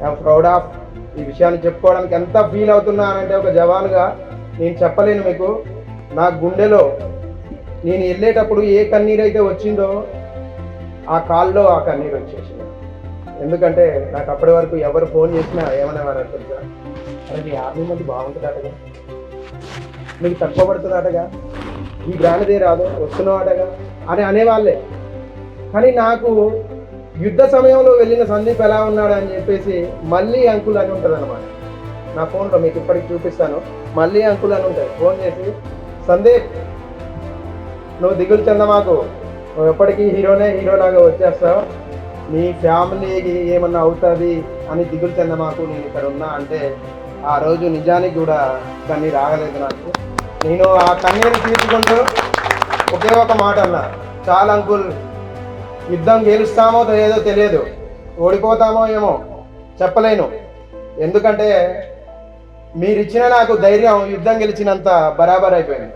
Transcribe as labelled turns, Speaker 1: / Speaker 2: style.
Speaker 1: I'm proud of ఈ విషయాన్ని చెప్పుకోవడానికి ఎంత ఫీల్ అవుతున్నా అంటే ఒక జవాన్గా నేను చెప్పలేను మీకు. నా గుండెలో నేను వెళ్ళేటప్పుడు ఏ కన్నీరు అయితే వచ్చిందో ఆ కాల్లో ఆ కన్నీరు వచ్చేసింది. ఎందుకంటే నాకు అప్పటి వరకు ఎవరు ఫోన్ చేసినా ఏమనేవారు తెలుసా, అరే నీ ఆర్మీ మంది బాగుంటుందటగా, నీకు తక్కువ పడుతుందటగా, ఈ బ్రాండ్దే రాదు వస్తున్నావాటగా అని అనేవాళ్ళే. కానీ నాకు యుద్ధ సమయంలో వెళ్ళిన సందీప్ ఎలా ఉన్నాడు అని చెప్పేసి మళ్ళీ అంకుల్ అని ఉంటుంది అనమాట. నా ఫోన్లో మీకు ఇప్పటికి చూపిస్తాను. మళ్ళీ అంకుల్ అని ఉంటుంది. ఫోన్ చేసి, సందీప్ నువ్వు దిగులు చెందమాకు, నువ్వు ఎప్పటికీ హీరోలాగా వచ్చేస్తావు, నీ ఫ్యామిలీకి ఏమన్నా అవుతుంది అని దిగులు చెందమాకు, నేను ఇక్కడ ఉన్నా అంటే ఆ రోజు నిజానికి కూడా కన్నీరు ఆగలేదు నాకు. నేను ఆ కన్నీరు తీసుకుంటూ ఒకే ఒక మాట అన్నా, చాలా అంకుల్, యుద్ధం గెలుస్తామో లేదో తెలియదు, ఓడిపోతామో ఏమో చెప్పలేను, ఎందుకంటే మీరిచ్చిన నాకు ధైర్యం యుద్ధం గెలిచినంత బరాబర్ అయిపోయింది.